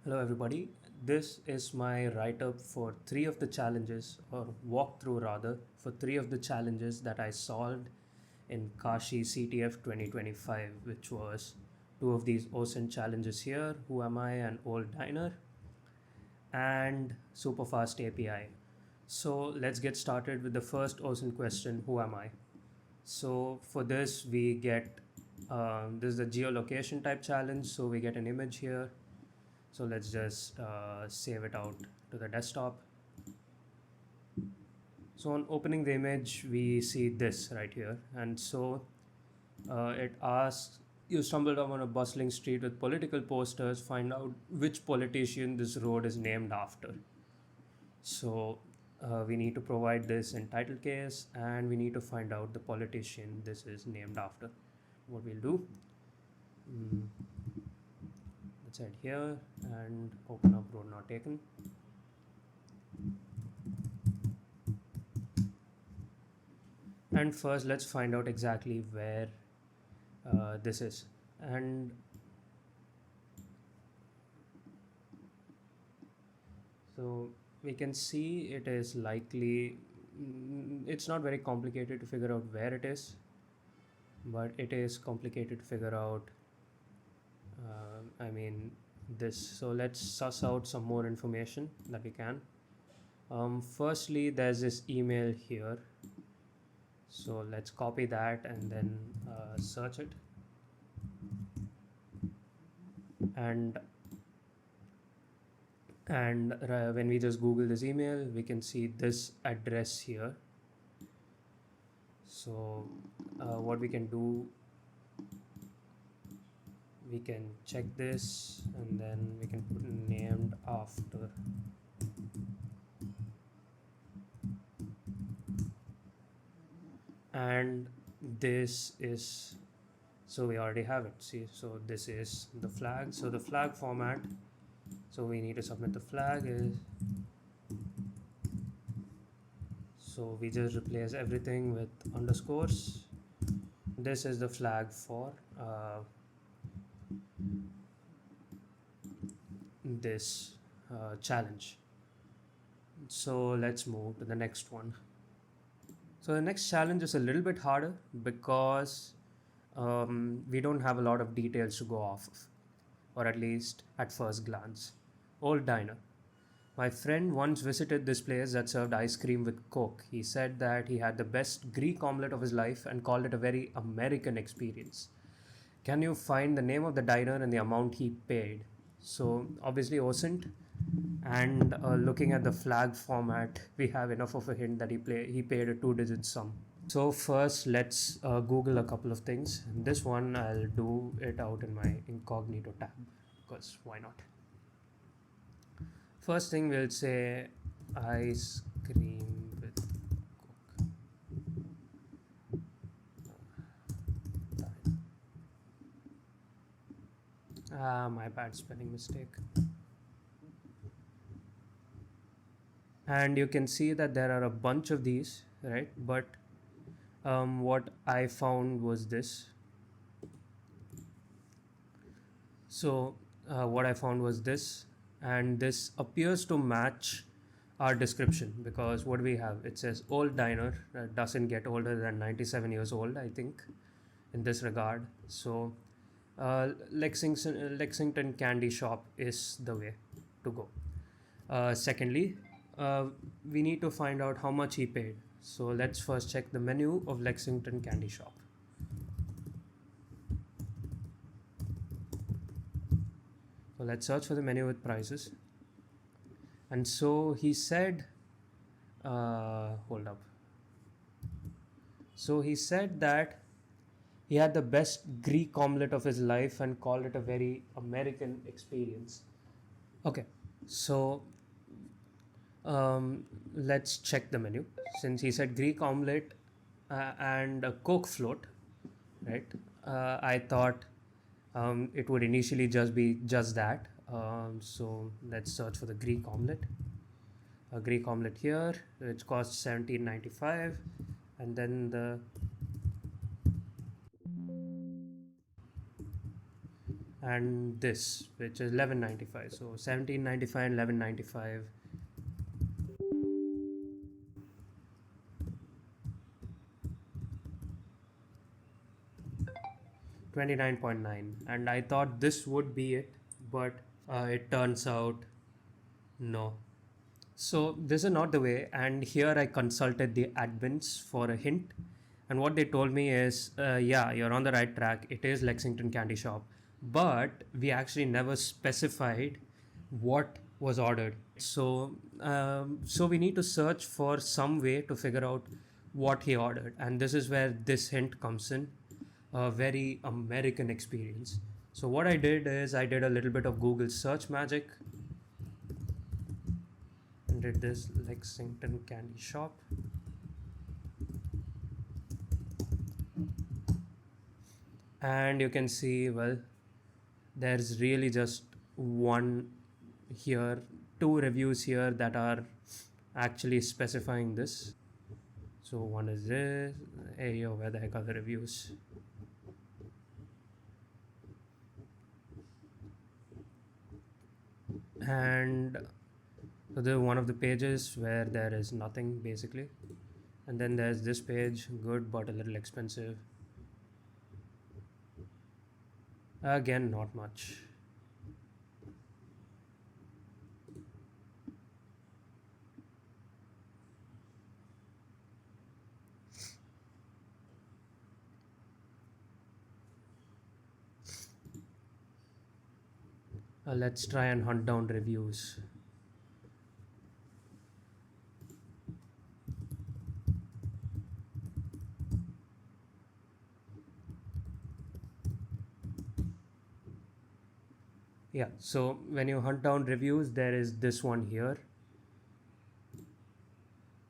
Hello everybody, this is my write-up for 3 of the challenges, or walkthrough rather, for 3 of the challenges that I solved in KashiCTF 2025, which was 2 of these OSINT challenges here, Who Am I, an Old Diner, and Superfast API. So let's get started with the first OSINT question, Who am I? So for this we get, this is a geolocation type challenge, so we get an image here. So let's just save it out to the desktop. So on opening the image, we see this right here. And so it asks, you stumbled upon a bustling street with political posters, find out which politician this road is named after. So we need to provide this in title case, and we need to find out the politician this is named after. What we'll do, let's head here and open up road not taken. And first let's find out exactly where this is. And so we can see it is likely, it's not very complicated to figure out where it is, but it is complicated to figure out this. So let's suss out some more information that we can. Firstly, there's this email here, so let's copy that and then search it. And when we just Google this email, we can see this address here. So what we can do, we can check this and then we can put named after. And this is, so we already have it. See, so this is the flag. So the flag format, so we need to submit the flag is, so we just replace everything with underscores. This is the flag for this challenge. So let's move to the next one. So the next challenge is a little bit harder because we don't have a lot of details to go off of, or at least at first glance. Old Diner. My friend once visited this place that served ice cream with Coke. He said that he had the best Greek omelette of his life and called it a very American experience. Can you find the name of the diner and the amount he paid? So obviously OSINT, and looking at the flag format, we have enough of a hint that he paid a 2-digit sum. So first let's Google a couple of things. This one I'll do it out in my incognito tab because why not. First thing we'll say ice cream with Coke. My bad spelling mistake. And you can see that there are a bunch of these, right? But what I found was this. So what I found was this, and this appears to match our description because what we have, it says old diner, doesn't get older than 97 years old, I think, in this regard. So Lexington Candy Shop is the way to go. Secondly, we need to find out how much he paid. So let's first check the menu of Lexington Candy Shop. So let's search for the menu with prices. And so he said, hold up. So he said that he had the best Greek omelette of his life and called it a very American experience. Okay, so let's check the menu. Since he said Greek omelette and a Coke float, right? I thought it would initially just be just that. So let's search for the Greek omelette. A Greek omelette here, which costs $17.95, and then the and this, which is 1195. So 1795 and 1195. 29.9, and I thought this would be it, but it turns out no. So this is not the way, and here I consulted the admins for a hint, and what they told me is, yeah, you're on the right track. It is Lexington Candy Shop, but we actually never specified what was ordered. So we need to search for some way to figure out what he ordered, and this is where this hint comes in. A very American experience. So what I did is I did a little bit of Google search magic and did this Lexington Candy Shop. And you can see, well, there's really just one here, two reviews here that are actually specifying this. So one is this. Hey yo, where the heck are the reviews? And so there's one of the pages where there is nothing basically, and then there's this page, good but a little expensive. Again, not much. Let's try and hunt down reviews. Yeah, so when you hunt down reviews, there is this one here.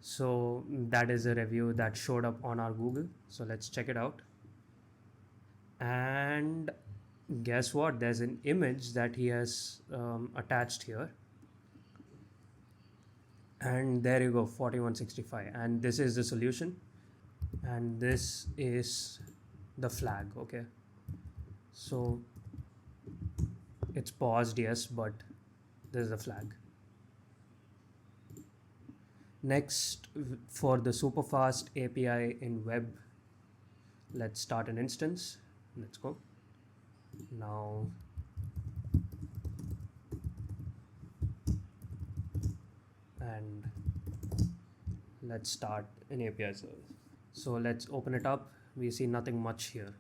So that is a review that showed up on our Google. So let's check it out. And guess what? There's an image that he has attached here. And there you go, 4165. And this is the solution. And this is the flag, okay? So it's paused, yes, but this is the flag. Next, for the super fast API in web, let's start an instance. Let's go. Now, and let's start an API server. So let's open it up. We see nothing much here.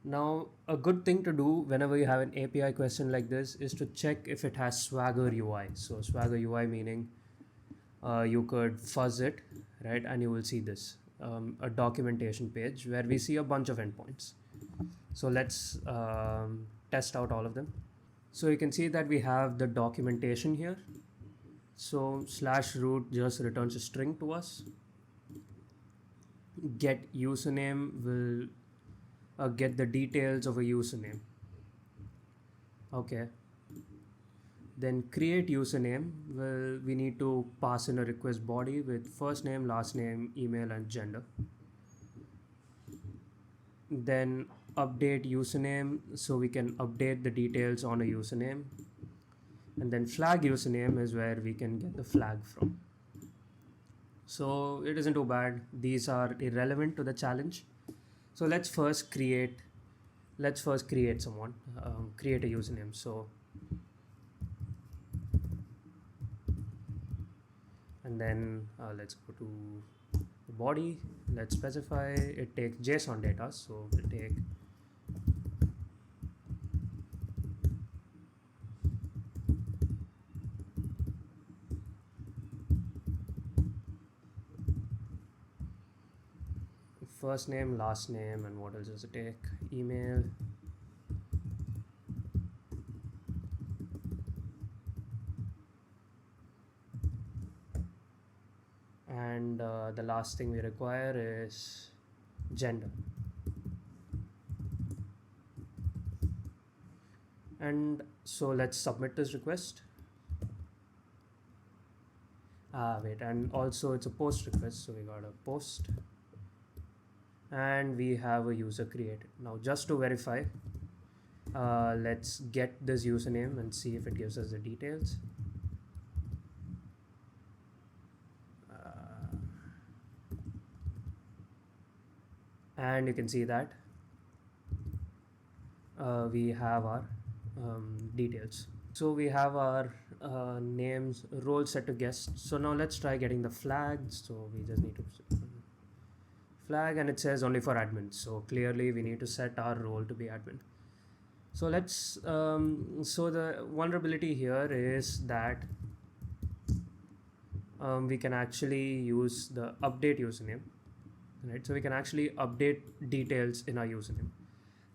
Now, a good thing to do whenever you have an API question like this is to check if it has Swagger UI. So Swagger UI meaning you could fuzz it, right? And you will see this, a documentation page where we see a bunch of endpoints. So let's test out all of them. So you can see that we have the documentation here. So /root just returns a string to us. Get username will get the details of a username. Okay. Then create username, well, we need to pass in a request body with first name, last name, email, and gender. Then update username, so we can update the details on a username. And then flag username is where we can get the flag from. So it isn't too bad. These are irrelevant to the challenge. So let's first create someone, create a username. So, and then let's go to the body. Let's specify it takes JSON data. So we'll take first name, last name, and what else does it take? Email. And the last thing we require is gender. And so let's submit this request. Wait, and also it's a post request, so we got a post. And we have a user created. Now just to verify, Let's get this username and see if it gives us the details. And you can see that we have our details. So we have our names, role set to guest. So now let's try getting the flags. So we just need to flag, and it says only for admin. So clearly we need to set our role to be admin. So let's so the vulnerability here is that we can actually use the update username, right? So we can actually update details in our username.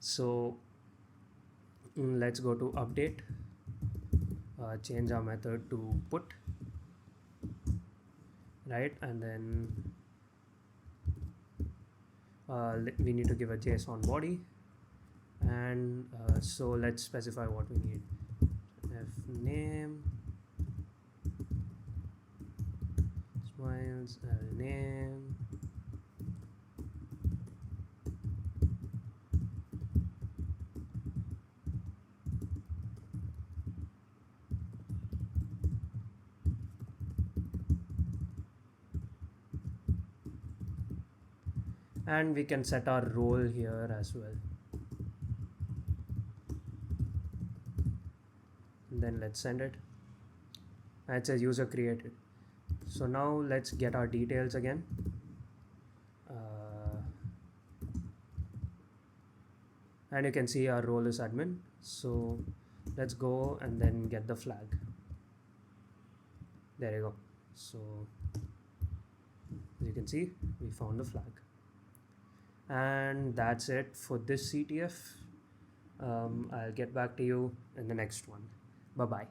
So let's go to update, change our method to put, right? And then we need to give a JSON body, and so let's specify what we need. F name, smiles, L name, and we can set our role here as well. And then let's send it. And it says user created. So now let's get our details again. And you can see our role is admin. So let's go and then get the flag. There you go. So as you can see, we found the flag. And that's it for this CTF. I'll get back to you in the next one. Bye-bye.